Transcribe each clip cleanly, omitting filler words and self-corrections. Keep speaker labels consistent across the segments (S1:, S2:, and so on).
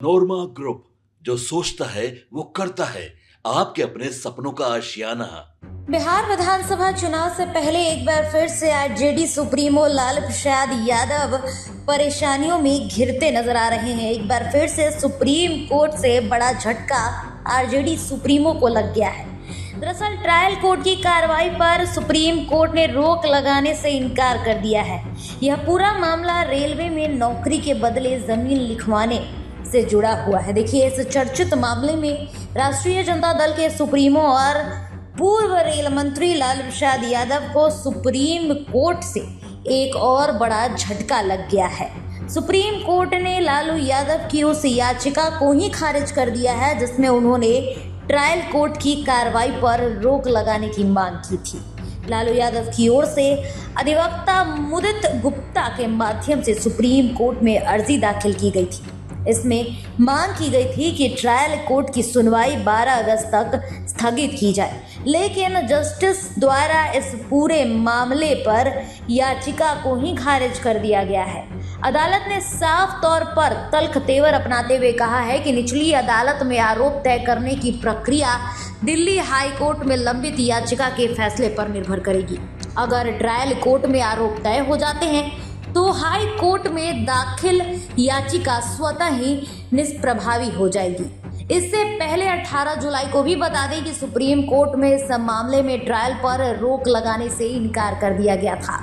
S1: नोरमा group, जो सोचता है वो करता है। आपके अपने सपनों का आशियाना।
S2: बिहार विधानसभा चुनाव से पहले एक बार फिर से आरजेडी सुप्रीमो लालू प्रसाद यादव परेशानियों में घिरते नजर आ रहे हैं। एक बार फिर से सुप्रीम कोर्ट से बड़ा झटका आरजेडी सुप्रीमो को लग गया है। दरअसल ट्रायल कोर्ट की कार्रवाई पर सुप्रीम कोर्ट ने रोक लगाने से इनकार कर दिया है। यह पूरा मामला रेलवे में नौकरी के बदले जमीन लिखवाने से जुड़ा हुआ है। देखिए, इस चर्चित मामले में राष्ट्रीय जनता दल के सुप्रीमो और पूर्व रेल मंत्री लालू प्रसाद यादव को सुप्रीम कोर्ट से एक और बड़ा झटका लग गया है। सुप्रीम कोर्ट ने लालू यादव की उस याचिका को ही खारिज कर दिया है जिसमें उन्होंने ट्रायल कोर्ट की कार्रवाई पर रोक लगाने की मांग की थी। लालू यादव की ओर से अधिवक्ता मुदित गुप्ता के माध्यम से सुप्रीम कोर्ट में अर्जी दाखिल की गई थी। इसमें मांग की गई थी कि ट्रायल कोर्ट की सुनवाई 12 अगस्त तक स्थगित की जाए, लेकिन जस्टिस द्वारा इस पूरे मामले पर याचिका को ही खारिज कर दिया गया है। अदालत ने साफ तौर पर तल्ख तेवर अपनाते हुए कहा है कि निचली अदालत में आरोप तय करने की प्रक्रिया दिल्ली हाई कोर्ट में लंबित याचिका के फैसले पर निर्भर करेगी। अगर ट्रायल कोर्ट में आरोप तय हो जाते हैं तो हाई कोर्ट में दाखिल याचिका स्वतः ही निष्प्रभावी हो जाएगी। इससे पहले 18 जुलाई को भी बता दें कि सुप्रीम कोर्ट में इस मामले में ट्रायल पर रोक लगाने से इनकार कर दिया गया था।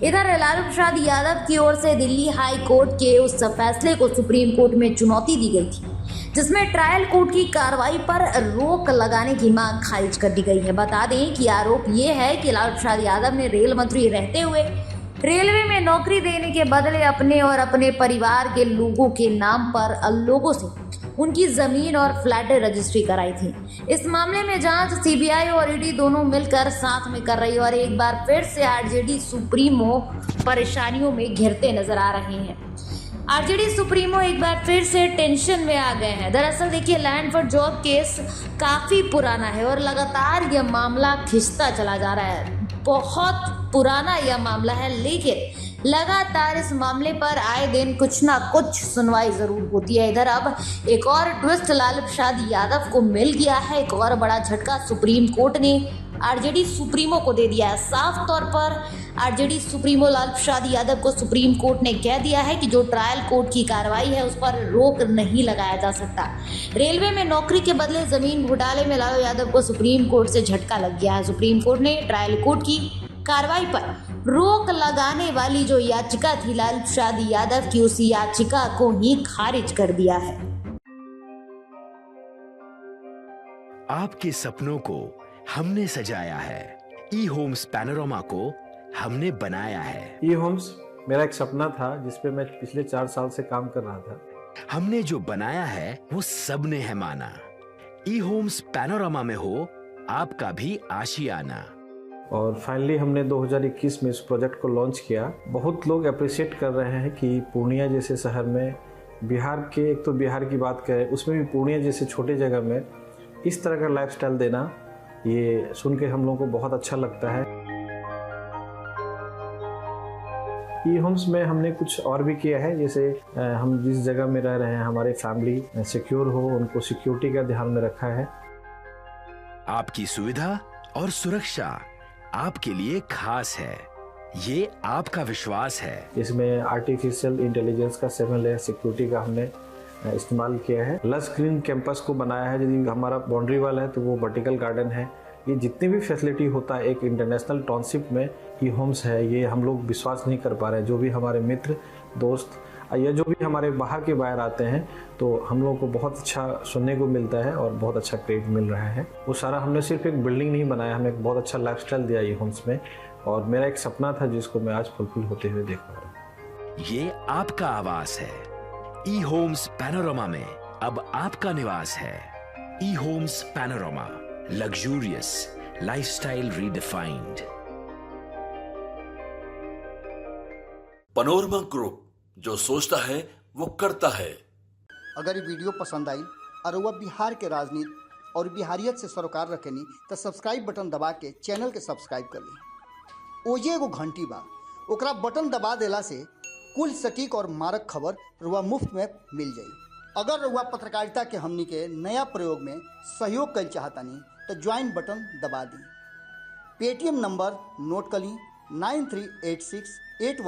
S2: इधर लालू प्रसाद यादव की ओर से दिल्ली हाई कोर्ट के उस फैसले को सुप्रीम कोर्ट में चुनौती दी गई थी जिसमें ट्रायल कोर्ट की कार्रवाई पर रोक लगाने की मांग खारिज कर दी गई है। बता दें कि आरोप ये है कि लालू प्रसाद यादव ने रेल मंत्री रहते हुए रेलवे में नौकरी देने के बदले अपने और अपने परिवार के लोगों के नाम पर लोगों से उनकी जमीन और फ्लैट रजिस्ट्री कराई थी। इस मामले में जांच सीबीआई और ईडी दोनों मिलकर साथ में कर रही है और एक बार फिर से आरजेडी सुप्रीमो परेशानियों में घिरते नजर आ रहे हैं। आरजेडी सुप्रीमो एक बार फिर से टेंशन में आ गए हैं। दरअसल देखिए, लैंड फॉर जॉब केस काफी पुराना है और लगातार यह मामला खिंचता चला जा रहा है। बहुत पुराना यह मामला है, लेकिन लगातार इस मामले पर आए दिन कुछ ना कुछ सुनवाई जरूर होती है। इधर अब एक और ट्विस्ट लालू प्रसाद यादव को मिल गया है। एक और बड़ा झटका सुप्रीम कोर्ट ने आरजेडी सुप्रीमो को दे दिया है। साफ तौर पर आरजेडी सुप्रीमो लालू प्रसाद यादव को सुप्रीम कोर्ट ने कह दिया है कि जो ट्रायल कोर्ट की कार्रवाई है उस पर रोक नहीं लगाया जा सकता। रेलवे में नौकरी के बदले जमीन घोटाले में लालू यादव को सुप्रीम कोर्ट से झटका लग गया है। सुप्रीम कोर्ट ने ट्रायल कोर्ट की कार्रवाई पर रोक लगाने वाली जो याचिका थी लालू प्रसाद यादव की, उस याचिका को ही खारिज कर दिया है।
S3: आपके सपनों को हमने सजाया है, ई होम्स पैनोरमा को हमने बनाया है।
S4: ई होम्स मेरा एक सपना था जिसपे मैं पिछले 4 साल से काम कर रहा था।
S3: हमने जो बनाया है वो सबने है माना। ई होम्स पैनोरमा में हो आपका भी आशियाना।
S4: और फाइनली हमने 2021 में इस प्रोजेक्ट को लॉन्च किया। बहुत लोग अप्रिशिएट कर रहे हैं कि पूर्णिया जैसे शहर में, बिहार के, एक तो बिहार की बात करें उसमें भी पूर्णिया जैसे छोटे जगह में इस तरह का लाइफस्टाइल देना, ये सुन के हम लोगों को बहुत अच्छा लगता है। ई होम्स में हमने कुछ और भी किया है, जैसे हम जिस जगह में रह रहे हैं हमारे फैमिली सिक्योर हो, उनको सिक्योरिटी का ध्यान में रखा है।
S3: आपकी सुविधा और सुरक्षा आपके लिए खास है, ये आपका विश्वास है।
S4: इसमें आर्टिफिशियल इंटेलिजेंस का 7 लेयर सिक्योरिटी का हमने इस्तेमाल किया है। लस ग्रीन कैंपस को बनाया है। यदि हमारा बाउंड्री वाल है तो वो वर्टिकल गार्डन है। ये जितनी भी फैसिलिटी होता है एक इंटरनेशनल टाउनशिप में ई होम्स है, ये हम लोग विश्वास नहीं कर पा रहे हैं। जो भी हमारे मित्र दोस्त या जो भी हमारे बाहर के बाहर आते हैं तो हम लोगों को बहुत अच्छा सुनने को मिलता है और बहुत अच्छा क्रेडिट मिल रहा है। वो सारा हमने सिर्फ एक बिल्डिंग नहीं बनाया, हमें एक बहुत अच्छा लाइफस्टाइल दिया ई होम्स में, और मेरा एक सपना था जिसको मैं आज फुलफिल होते हुए देख रहा हूँ।
S3: ये आपका आवास है। ई होम्स पैनोरमा में अब आपका निवास है। E Homes Panorama, luxurious lifestyle redefined.
S1: Panorama Group, जो सोचता है वो करता है।
S5: अगर ये वीडियो पसंद आई और वह बिहार के राजनीति और बिहारियत से सरोकार रखेनी तो सब्सक्राइब बटन दबा के चैनल के सब्सक्राइब कर ली। ओजे एगो घंटी बा, ओकरा बटन दबा देला से कुल सटीक और मारक खबर रुआ मुफ्त में मिल जाई। अगर रउआ पत्रकारिता के हमनी के नया प्रयोग में सहयोग कर चाहतानी तो ज्वाइन बटन दबा दी। पेटीएम नंबर नोट कर ली 938681